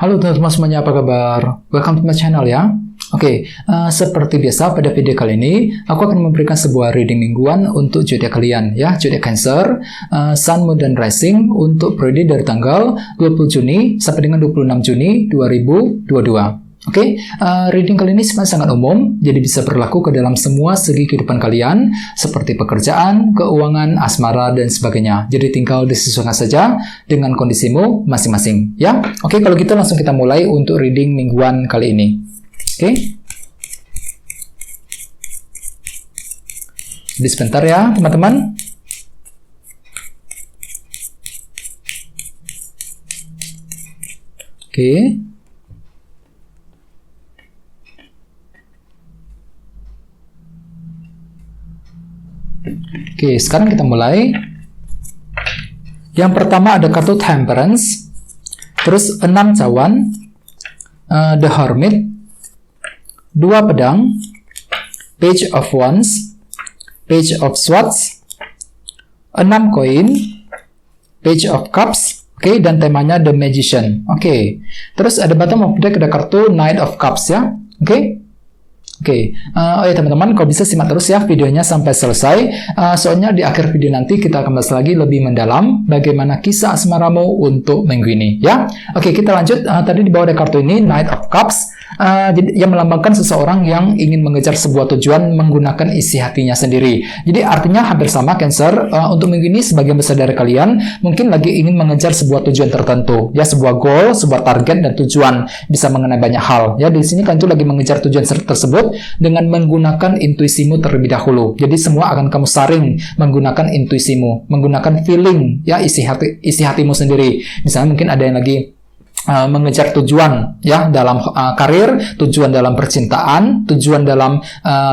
Halo teman-teman semuanya, apa kabar? Welcome to my channel ya. Seperti biasa pada video kali ini, aku akan memberikan sebuah reading mingguan untuk zodiak kalian ya, zodiak Cancer, Sun, Moon, dan Rising untuk periode dari tanggal 20 Juni sampai dengan 26 Juni 2022. Reading kali ini sebenarnya sangat umum, jadi bisa berlaku ke dalam semua segi kehidupan kalian, seperti pekerjaan, keuangan, asmara, dan sebagainya. Jadi tinggal disesuaikan saja dengan kondisimu masing-masing, ya. Kalau gitu langsung kita mulai untuk reading mingguan kali ini. Jadi sebentar ya, teman-teman. Sekarang kita mulai. Yang pertama ada kartu Temperance, terus 6 cawan, The Hermit, 2 pedang, Page of Wands, Page of Swords, 6 koin, Page of Cups, dan temanya The Magician. Terus ada bottom of deck, ada kartu Knight of Cups ya. Teman-teman, kalau bisa simak terus ya videonya sampai selesai. Soalnya di akhir video nanti kita akan bahas lagi lebih mendalam bagaimana kisah asmaramu untuk minggu ini ya. Kita lanjut. Tadi di bawah ada kartu ini Knight of Cups, yang melambangkan seseorang yang ingin mengejar sebuah tujuan menggunakan isi hatinya sendiri. Jadi artinya hampir sama Cancer. Untuk minggu ini sebagian besar dari kalian mungkin lagi ingin mengejar sebuah tujuan tertentu ya, sebuah goal, sebuah target dan tujuan, bisa mengenai banyak hal ya. Di sini kalian tuh lagi mengejar tujuan tersebut dengan menggunakan intuisimu terlebih dahulu. Jadi semua akan kamu saring menggunakan intuisimu, menggunakan feeling ya, isi hatimu sendiri. Misalnya mungkin ada yang lagi mengejar tujuan ya dalam karir, tujuan dalam percintaan, tujuan dalam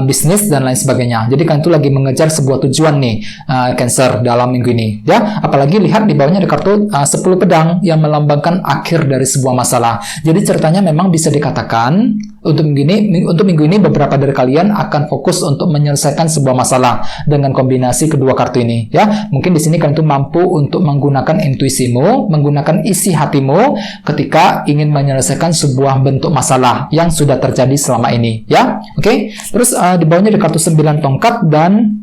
bisnis dan lain sebagainya. Jadi kalian tuh lagi mengejar sebuah tujuan nih, Cancer, dalam minggu ini ya. Apalagi lihat di bawahnya ada kartu 10 pedang yang melambangkan akhir dari sebuah masalah. Jadi ceritanya memang bisa dikatakan untuk minggu ini beberapa dari kalian akan fokus untuk menyelesaikan sebuah masalah dengan kombinasi kedua kartu ini ya. Mungkin di sini kalian tuh mampu untuk menggunakan intuisimu, menggunakan isi hatimu ketika ingin menyelesaikan sebuah bentuk masalah yang sudah terjadi selama ini ya. Terus di bawahnya ada kartu 9 tongkat dan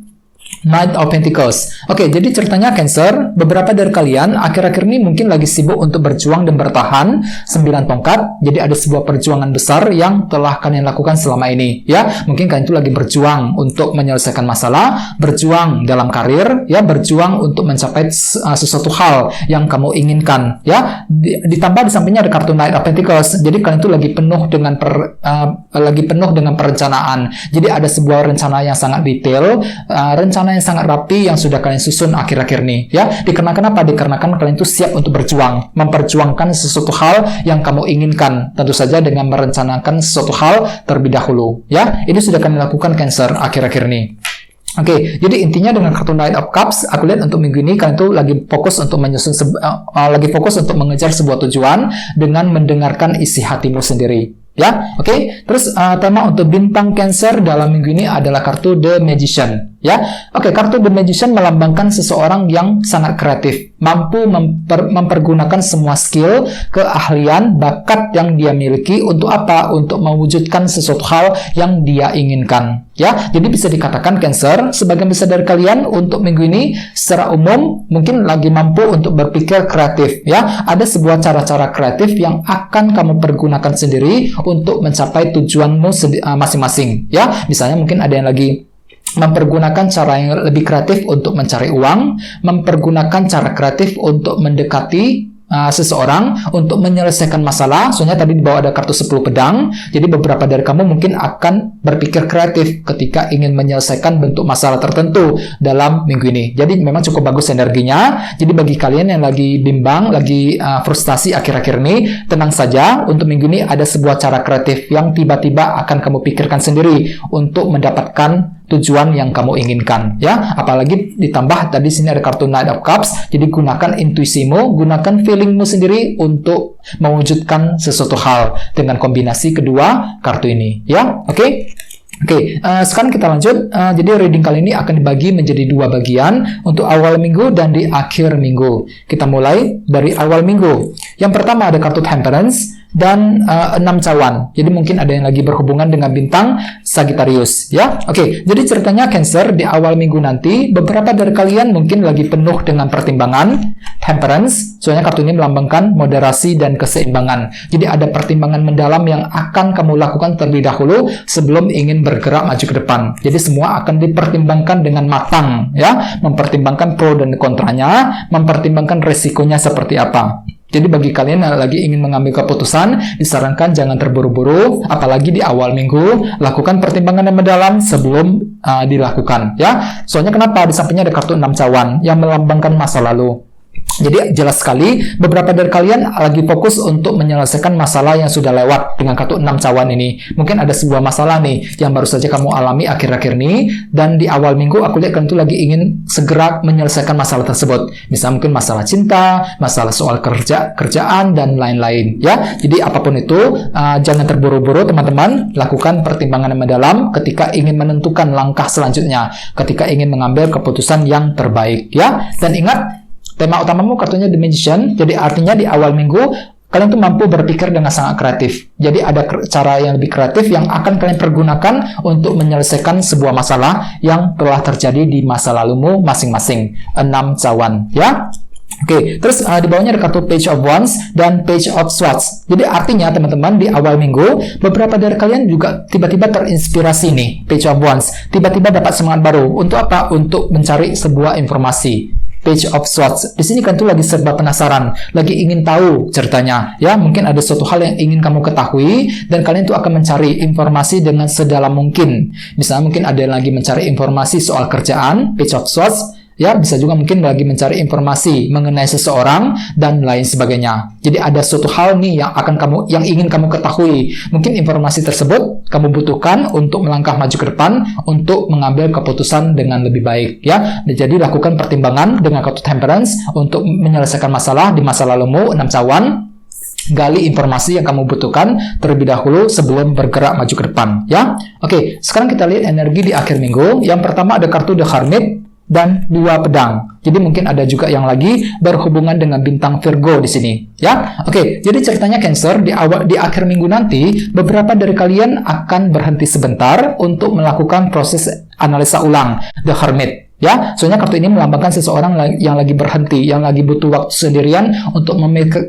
Knight of Pentacles. Jadi ceritanya Cancer, beberapa dari kalian akhir-akhir ini mungkin lagi sibuk untuk berjuang dan bertahan. 9 tongkat, jadi ada sebuah perjuangan besar yang telah kalian lakukan selama ini ya. Mungkin kalian itu lagi berjuang untuk menyelesaikan masalah, berjuang dalam karir ya, berjuang untuk mencapai sesuatu hal yang kamu inginkan ya. Ditambah di sampingnya ada kartu Knight of Pentacles. Jadi kalian itu lagi penuh dengan perencanaan. Jadi ada sebuah rencana yang sangat detail, rencana yang sangat rapi yang sudah kalian susun akhir-akhir ini ya. Dikarenakan apa? Dikarenakan kalian itu siap untuk berjuang, memperjuangkan sesuatu hal yang kamu inginkan, tentu saja dengan merencanakan sesuatu hal terlebih dahulu ya. Ini sudah kalian lakukan Cancer akhir-akhir ini. Jadi intinya dengan kartu Knight of Cups, aku lihat untuk minggu ini kalian tuh lagi fokus untuk mengejar sebuah tujuan dengan mendengarkan isi hatimu sendiri ya. Terus tema untuk bintang Cancer dalam minggu ini adalah kartu The Magician ya. Kartu The Magician melambangkan seseorang yang sangat kreatif, mampu mempergunakan semua skill, keahlian, bakat yang dia miliki untuk apa? Untuk mewujudkan sesuatu hal yang dia inginkan ya. Jadi bisa dikatakan Cancer, sebagian besar dari kalian untuk minggu ini secara umum mungkin lagi mampu untuk berpikir kreatif ya. Ada sebuah cara-cara kreatif yang akan kamu pergunakan sendiri untuk mencapai tujuanmu masing-masing ya. Misalnya mungkin ada yang lagi mempergunakan cara yang lebih kreatif untuk mencari uang, mempergunakan cara kreatif untuk mendekati seseorang, untuk menyelesaikan masalah. Soalnya tadi di bawah ada kartu 10 pedang. Jadi beberapa dari kamu mungkin akan berpikir kreatif ketika ingin menyelesaikan bentuk masalah tertentu dalam minggu ini. Jadi memang cukup bagus energinya. Jadi bagi kalian yang lagi bimbang, lagi frustasi akhir-akhir ini, tenang saja. Untuk minggu ini ada sebuah cara kreatif yang tiba-tiba akan kamu pikirkan sendiri untuk mendapatkan tujuan yang kamu inginkan ya. Apalagi ditambah tadi sini ada kartu Knight of Cups. Jadi gunakan intuisimu, gunakan feelingmu sendiri untuk mewujudkan sesuatu hal dengan kombinasi kedua kartu ini ya. Sekarang kita lanjut. Jadi reading kali ini akan dibagi menjadi dua bagian untuk awal minggu dan di akhir minggu. Kita mulai dari awal minggu. Yang pertama ada kartu Temperance dan 6 cawan. Jadi mungkin ada yang lagi berhubungan dengan bintang Sagittarius, ya. Oke, jadi ceritanya Cancer di awal minggu nanti, beberapa dari kalian mungkin lagi penuh dengan pertimbangan, temperance, soalnya kartu ini melambangkan moderasi dan keseimbangan. Jadi ada pertimbangan mendalam yang akan kamu lakukan terlebih dahulu sebelum ingin bergerak maju ke depan. Jadi semua akan dipertimbangkan dengan matang, ya, mempertimbangkan pro dan kontranya, mempertimbangkan resikonya seperti apa. Jadi bagi kalian yang lagi ingin mengambil keputusan, disarankan jangan terburu-buru, apalagi di awal minggu, lakukan pertimbangan yang mendalam sebelum dilakukan, ya. Soalnya kenapa? Di sampingnya ada kartu 6 cawan yang melambangkan masa lalu. Jadi jelas sekali beberapa dari kalian lagi fokus untuk menyelesaikan masalah yang sudah lewat dengan kartu 6 cawan ini. Mungkin ada sebuah masalah nih yang baru saja kamu alami akhir-akhir ini, dan di awal minggu aku lihat kalian tuh lagi ingin segera menyelesaikan masalah tersebut. Misalnya mungkin masalah cinta, masalah soal kerjaan dan lain-lain, ya. Jadi apapun itu, jangan terburu-buru teman-teman, lakukan pertimbangan yang mendalam ketika ingin menentukan langkah selanjutnya, ketika ingin mengambil keputusan yang terbaik, ya. Dan ingat, tema utamamu kartunya The Magician, jadi artinya di awal minggu kalian tuh mampu berpikir dengan sangat kreatif. Jadi ada cara yang lebih kreatif yang akan kalian pergunakan untuk menyelesaikan sebuah masalah yang telah terjadi di masa lalumu masing-masing. 6 cawan, ya. Oke, terus di bawahnya ada kartu Page of Wands dan Page of Swords. Jadi artinya teman-teman di awal minggu beberapa dari kalian juga tiba-tiba terinspirasi nih, Page of Wands. Tiba-tiba dapat semangat baru. Untuk apa? Untuk mencari sebuah informasi. Page of Swords. Di sini kan tuh lagi serba penasaran, lagi ingin tahu ceritanya, ya. Mungkin ada suatu hal yang ingin kamu ketahui dan kalian tuh akan mencari informasi dengan sedalam mungkin. Misalnya mungkin ada yang lagi mencari informasi soal kerjaan, Page of Swords, ya. Bisa juga mungkin lagi mencari informasi mengenai seseorang dan lain sebagainya. Jadi ada suatu hal nih yang ingin kamu ketahui. Mungkin informasi tersebut kamu butuhkan untuk melangkah maju ke depan, untuk mengambil keputusan dengan lebih baik, ya. Jadi lakukan pertimbangan dengan kartu Temperance untuk menyelesaikan masalah di masa lalumu, 6 cawan. Gali informasi yang kamu butuhkan terlebih dahulu sebelum bergerak maju ke depan, ya. Oke, sekarang kita lihat energi di akhir minggu. Yang pertama ada kartu The Hermit dan 2 pedang. Jadi mungkin ada juga yang lagi berhubungan dengan bintang Virgo di sini, ya. Oke, jadi ceritanya Cancer di akhir minggu nanti beberapa dari kalian akan berhenti sebentar untuk melakukan proses analisa ulang The Hermit, ya. Soalnya kartu ini melambangkan seseorang yang lagi berhenti, yang lagi butuh waktu sendirian untuk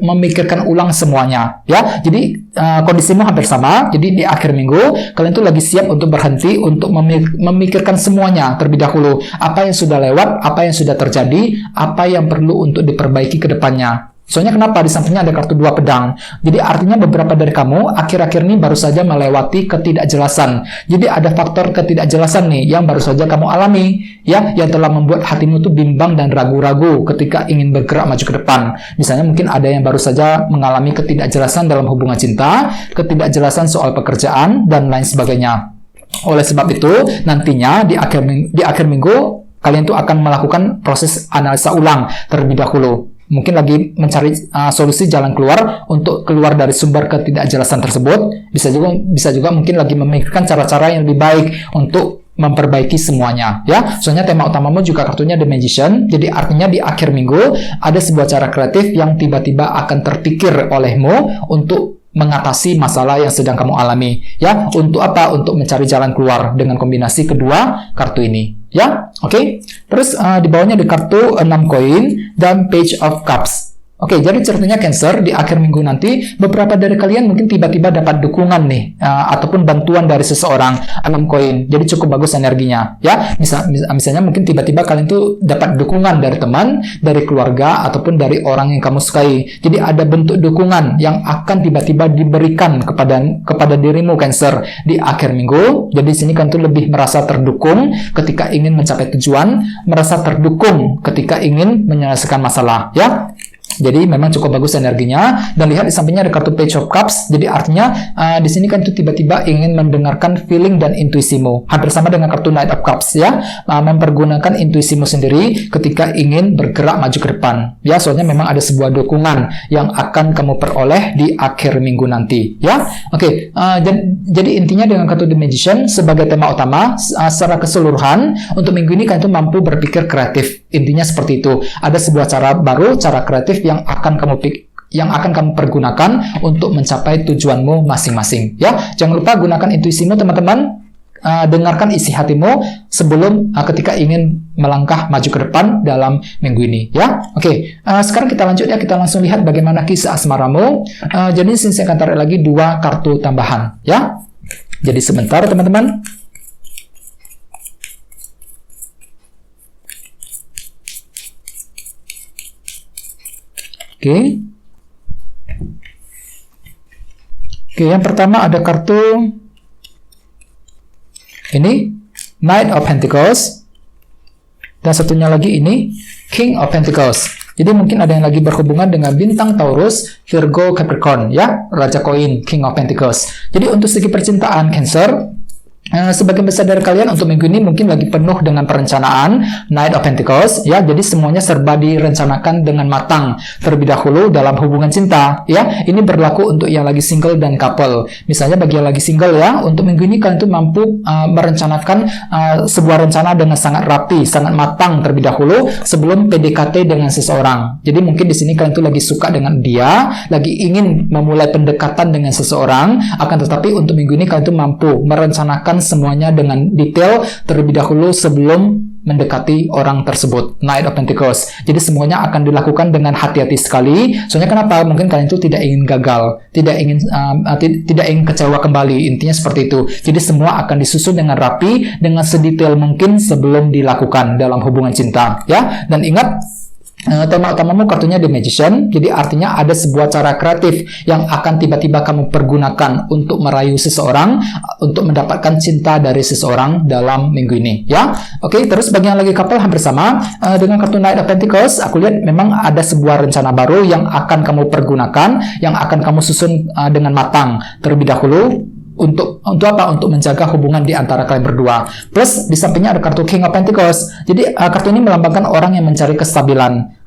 memikirkan ulang semuanya, ya. Jadi kondisimu hampir sama. Jadi di akhir minggu kalian tuh lagi siap untuk berhenti untuk memikirkan semuanya terlebih dahulu. Apa yang sudah lewat, apa yang sudah terjadi, apa yang perlu untuk diperbaiki ke depannya. Soalnya kenapa? Di sampingnya ada kartu 2 pedang. Jadi artinya beberapa dari kamu akhir-akhir ini baru saja melewati ketidakjelasan. Jadi ada faktor ketidakjelasan nih yang baru saja kamu alami, ya, yang telah membuat hatimu tuh bimbang dan ragu-ragu ketika ingin bergerak maju ke depan. Misalnya mungkin ada yang baru saja mengalami ketidakjelasan dalam hubungan cinta, ketidakjelasan soal pekerjaan dan lain sebagainya. Oleh sebab itu, nantinya di akhir minggu kalian tuh akan melakukan proses analisa ulang terlebih dahulu. Mungkin lagi mencari solusi jalan keluar untuk keluar dari sumber ketidakjelasan tersebut. Bisa juga mungkin lagi memikirkan cara-cara yang lebih baik untuk memperbaiki semuanya, ya. Soalnya tema utamamu juga kartunya The Magician. Jadi artinya di akhir minggu ada sebuah cara kreatif yang tiba-tiba akan terpikir olehmu untuk mengatasi masalah yang sedang kamu alami, ya. Untuk apa? Untuk mencari jalan keluar dengan kombinasi kedua kartu ini, ya. Oke. Terus di bawahnya ada kartu 6 koin dan Page of Cups. Oke, jadi ceritanya Cancer di akhir minggu nanti beberapa dari kalian mungkin tiba-tiba dapat dukungan nih ataupun bantuan dari seseorang, 6 koin. Jadi cukup bagus energinya, ya. Misalnya mungkin tiba-tiba kalian tuh dapat dukungan dari teman, dari keluarga ataupun dari orang yang kamu sukai. Jadi ada bentuk dukungan yang akan tiba-tiba diberikan kepada dirimu Cancer di akhir minggu. Jadi di sini kan tuh lebih merasa terdukung ketika ingin mencapai tujuan, merasa terdukung ketika ingin menyelesaikan masalah, ya. Jadi memang cukup bagus energinya. Dan lihat di sampingnya ada kartu Page of Cups. Jadi artinya di sini kan itu tiba-tiba ingin mendengarkan feeling dan intuisimu. Hampir sama dengan kartu Knight of Cups, ya. Mempergunakan intuisimu sendiri ketika ingin bergerak maju ke depan. Ya, soalnya memang ada sebuah dukungan yang akan kamu peroleh di akhir minggu nanti, ya. Oke, jadi intinya dengan kartu The Magician sebagai tema utama secara keseluruhan untuk minggu ini kan itu mampu berpikir kreatif. Intinya seperti itu. Ada sebuah cara baru, cara kreatif yang akan yang akan kamu pergunakan untuk mencapai tujuanmu masing-masing. Ya, jangan lupa gunakan intuisimu, teman-teman. Dengarkan isi hatimu sebelum ketika ingin melangkah maju ke depan dalam minggu ini, ya. Oke, sekarang kita lanjut ya, kita langsung lihat bagaimana kisah asmaramu. Jadi saya akan tarik lagi 2 kartu tambahan, ya. Jadi sebentar, teman-teman. Oke. Oke, yang pertama ada kartu ini, Knight of Pentacles. Dan satunya lagi ini, King of Pentacles. Jadi mungkin ada yang lagi berhubungan dengan bintang Taurus, Virgo, Capricorn, ya. Raja koin, King of Pentacles. Jadi untuk segi percintaan Cancer, sebagian besar dari kalian untuk minggu ini mungkin lagi penuh dengan perencanaan, Knight of Pentacles, ya. Jadi semuanya serba direncanakan dengan matang terlebih dahulu dalam hubungan cinta, ya. Ini berlaku untuk yang lagi single dan couple. Misalnya bagi yang lagi single, ya, untuk minggu ini kalian tuh mampu merencanakan sebuah rencana dengan sangat rapi, sangat matang terlebih dahulu sebelum PDKT dengan seseorang. Jadi mungkin di sini kalian tuh lagi suka dengan dia, lagi ingin memulai pendekatan dengan seseorang, akan tetapi untuk minggu ini kalian tuh mampu merencanakan semuanya dengan detail terlebih dahulu sebelum mendekati orang tersebut. Knight of Pentacles. Jadi semuanya akan dilakukan dengan hati-hati sekali. Soalnya kenapa? Mungkin kalian itu tidak ingin gagal, tidak ingin kecewa kembali. Intinya seperti itu. Jadi semua akan disusun dengan rapi, dengan sedetail mungkin sebelum dilakukan dalam hubungan cinta, ya. Dan ingat, tema utamamu kartunya The Magician, jadi artinya ada sebuah cara kreatif yang akan tiba-tiba kamu pergunakan untuk merayu seseorang, untuk mendapatkan cinta dari seseorang dalam minggu ini, ya. Oke, terus bagi yang lagi couple hampir sama, dengan kartu Knight of Pentacles, aku lihat memang ada sebuah rencana baru yang akan kamu pergunakan, yang akan kamu susun dengan matang terlebih dahulu. Untuk apa? Untuk menjaga hubungan di antara kalian berdua. Plus di sampingnya ada kartu King of Pentacles. Jadi kartu ini melambangkan orang yang mencari kestabilan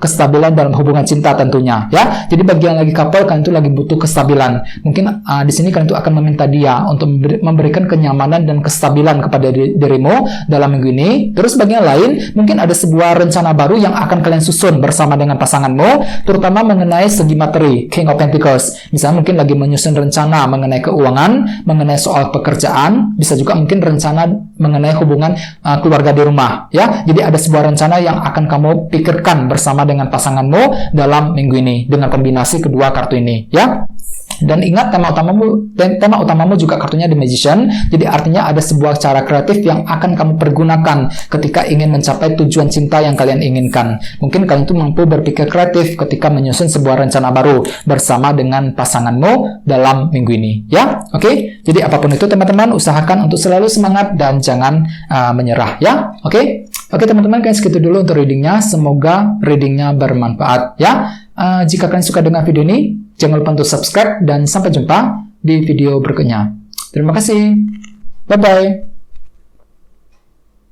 dalam hubungan cinta tentunya, ya. Jadi bagi yang lagi couple, kalian itu lagi butuh kestabilan. Mungkin di sini kalian itu akan meminta dia untuk memberikan kenyamanan dan kestabilan kepada dirimu dalam minggu ini. Terus bagi yang lain, mungkin ada sebuah rencana baru yang akan kalian susun bersama dengan pasanganmu, terutama mengenai segi materi, King of Pentacles. Misalnya mungkin lagi menyusun rencana mengenai keuangan, mengenai soal pekerjaan, bisa juga mungkin rencana mengenai hubungan keluarga di rumah, ya. Jadi ada sebuah rencana yang akan kamu pikirkan bersama dengan pasanganmu dalam minggu ini dengan kombinasi kedua kartu ini, ya. Dan ingat, tema utamamu juga kartunya The Magician. Jadi artinya ada sebuah cara kreatif yang akan kamu pergunakan ketika ingin mencapai tujuan cinta yang kalian inginkan. Mungkin kalian tuh mampu berpikir kreatif ketika menyusun sebuah rencana baru bersama dengan pasanganmu dalam minggu ini, ya. Oke, jadi apapun itu teman-teman, usahakan untuk selalu semangat dan jangan menyerah, ya. Oke, teman-teman, kalian segitu dulu untuk readingnya. Semoga readingnya bermanfaat, ya. Jika kalian suka dengan video ini, jangan lupa untuk subscribe dan sampai jumpa di video berikutnya. Terima kasih. Bye-bye.